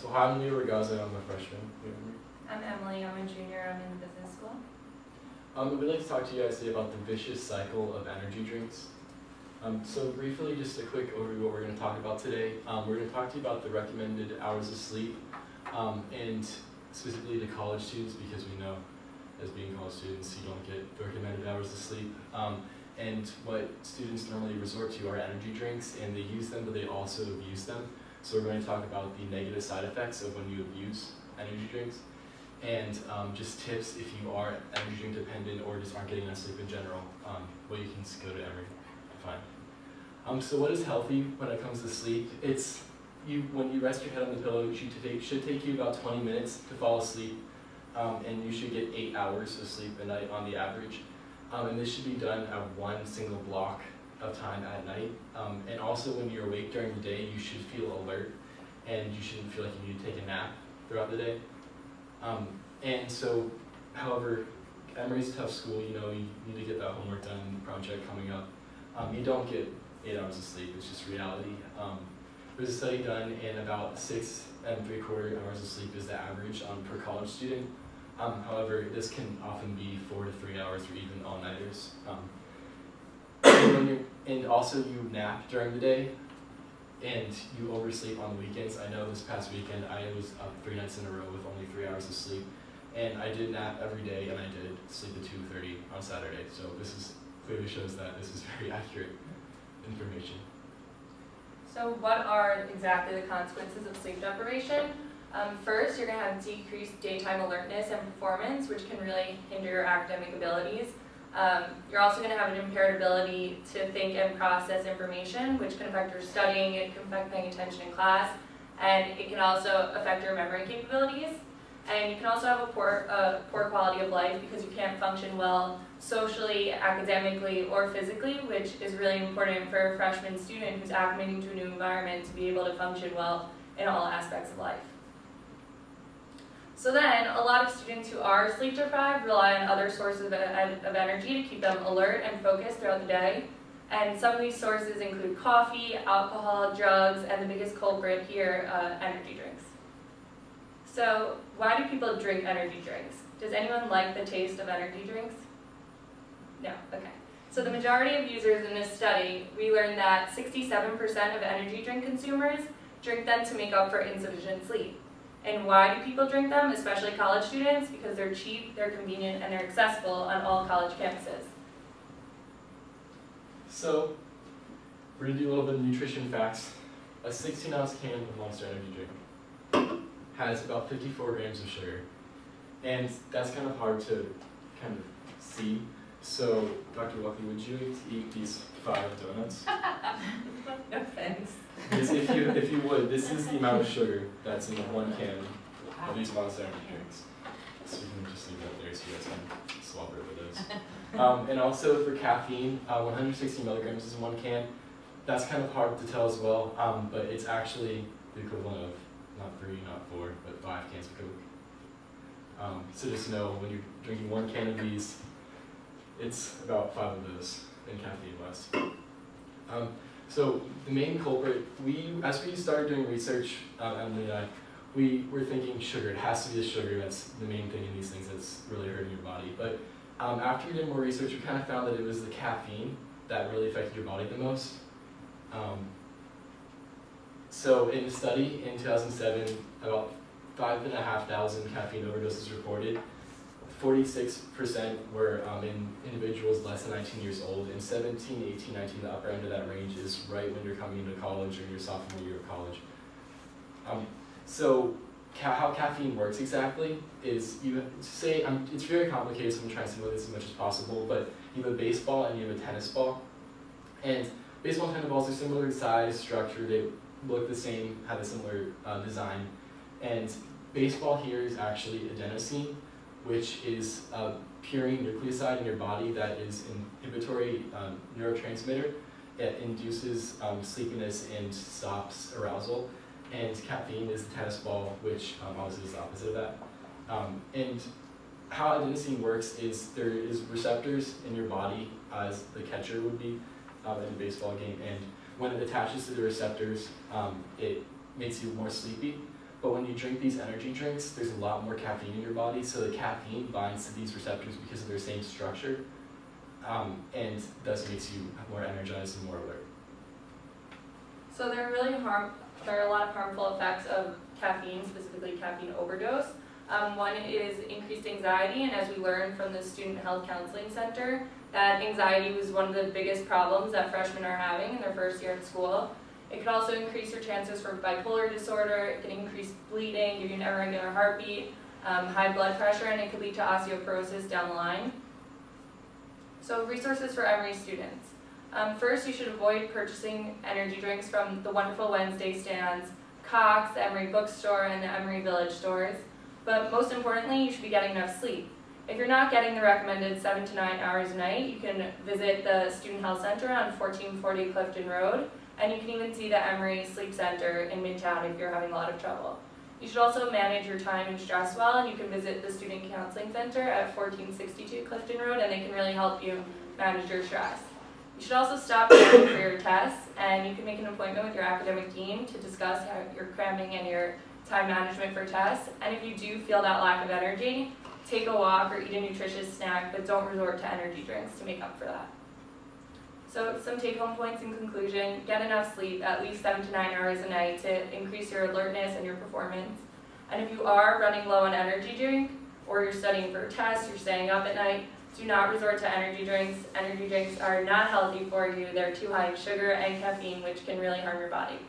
So hi, I'm Leo Regaza, I'm a freshman. I'm Emily, I'm a junior, I'm in business school. We'd like to talk to you guys today about the vicious cycle of energy drinks. So briefly, just a quick overview of what we're going to talk about today. We're going to talk to you about the recommended hours of sleep, and specifically to college students, because we know as being college students you don't get the recommended hours of sleep. And what students normally resort to are energy drinks, and they use them, but they also abuse them. So we're going to talk about the negative side effects of when you abuse energy drinks, and just tips if you are energy drink dependent or just aren't getting enough sleep in general, what you can go to Emory to find. So what is healthy when it comes to sleep? It's when you rest your head on the pillow, it should take you about 20 minutes to fall asleep, and you should get 8 hours of sleep a night on the average. And this should be done at one single block of time at night. And also when you're awake during the day, you should feel alert, and you shouldn't feel like you need to take a nap throughout the day. And so, however, Emory's a tough school, you know, you need to get that homework done, project coming up. You don't get 8 hours of sleep, it's just reality. There's a study done, and about 6 3/4 hours of sleep is the average per college student. However, this can often be 4 to 3 hours or even all-nighters. And also you nap during the day, and you oversleep on the weekends. I know this past weekend I was up 3 nights in a row with only 3 hours of sleep, and I did nap every day, and I did sleep at 2:30 on Saturday. So this clearly shows that this is very accurate information. So what are exactly the consequences of sleep deprivation? First, you're going to have decreased daytime alertness and performance, which can really hinder your academic abilities. You're also going to have an impaired ability to think and process information, which can affect your studying, it can affect paying attention in class, and it can also affect your memory capabilities. And you can also have a poor quality of life because you can't function well socially, academically, or physically, which is really important for a freshman student who's acclimating to a new environment to be able to function well in all aspects of life. So then, a lot of students who are sleep deprived rely on other sources of energy to keep them alert and focused throughout the day. And some of these sources include coffee, alcohol, drugs, and the biggest culprit here, energy drinks. So why do people drink energy drinks? Does anyone like the taste of energy drinks? No, okay. So the majority of users in this study, we learned that 67% of energy drink consumers drink them to make up for insufficient sleep. And why do people drink them, especially college students? Because they're cheap, they're convenient, and they're accessible on all college campuses. So we're going to do a little bit of nutrition facts. A 16-ounce can of Monster energy drink has about 54 grams of sugar. And that's kind of hard to kind of see. So, Dr. Lucky, would you like to eat these 5 donuts? No thanks. Because if you would, this is the amount of sugar that's in the one can of these Monster energy drinks. So you can just leave that there so you guys can swap over those. And also for caffeine, 160 milligrams is in one can. That's kind of hard to tell as well, but it's actually the equivalent of not 3, not 4, but 5 cans of Coke. So just know when you're drinking one can of these, it's about 5 of those in caffeine-wise. So the main culprit, as we started doing research, Emily and I, we were thinking sugar. It has to be the sugar. That's the main thing in these things that's really hurting your body. But after we did more research, we kind of found that it was the caffeine that really affected your body the most. So in the study in 2007, about 5,500 caffeine overdoses reported. 46% were in individuals less than 19 years old, and 17, 18, 19, the upper end of that range is right when you're coming into college or your sophomore year of college. So how caffeine works exactly is it's very complicated, so I'm trying to simulate this as much as possible, but you have a baseball and you have a tennis ball. And baseball and tennis balls are similar in size, structure, they look the same, have a similar design. And baseball here is actually adenosine, which is a purine nucleoside in your body that is an inhibitory neurotransmitter. It induces sleepiness and stops arousal. And caffeine is the tennis ball, which obviously is the opposite of that. And how adenosine works is there is receptors in your body, as the catcher would be in a baseball game, and when it attaches to the receptors, it makes you more sleepy. But when you drink these energy drinks, there's a lot more caffeine in your body, so the caffeine binds to these receptors because of their same structure, and thus makes you more energized and more alert. So there are a lot of harmful effects of caffeine, specifically caffeine overdose. One is increased anxiety, and as we learned from the Student Health Counseling Center, that anxiety was one of the biggest problems that freshmen are having in their first year at school. It could also increase your chances for bipolar disorder, it can increase bleeding, give you an irregular heartbeat, high blood pressure, and it could lead to osteoporosis down the line. So resources for Emory students. First, you should avoid purchasing energy drinks from the Wonderful Wednesday stands, Cox, the Emory Bookstore, and the Emory Village stores. But most importantly, you should be getting enough sleep. If you're not getting the recommended 7 to 9 hours a night, you can visit the Student Health Center on 1440 Clifton Road, and you can even see the Emory Sleep Center in Midtown if you're having a lot of trouble. You should also manage your time and stress well, and you can visit the Student Counseling Center at 1462 Clifton Road, and they can really help you manage your stress. You should also stop cramming for your tests, and you can make an appointment with your academic team to discuss how your cramming and your time management for tests. And if you do feel that lack of energy, take a walk or eat a nutritious snack, but don't resort to energy drinks to make up for that. So some take-home points in conclusion: get enough sleep, at least 7 to 9 hours a night, to increase your alertness and your performance. And if you are running low on energy drink, or you're studying for a test, you're staying up at night, do not resort to energy drinks. Energy drinks are not healthy for you. They're too high in sugar and caffeine, which can really harm your body.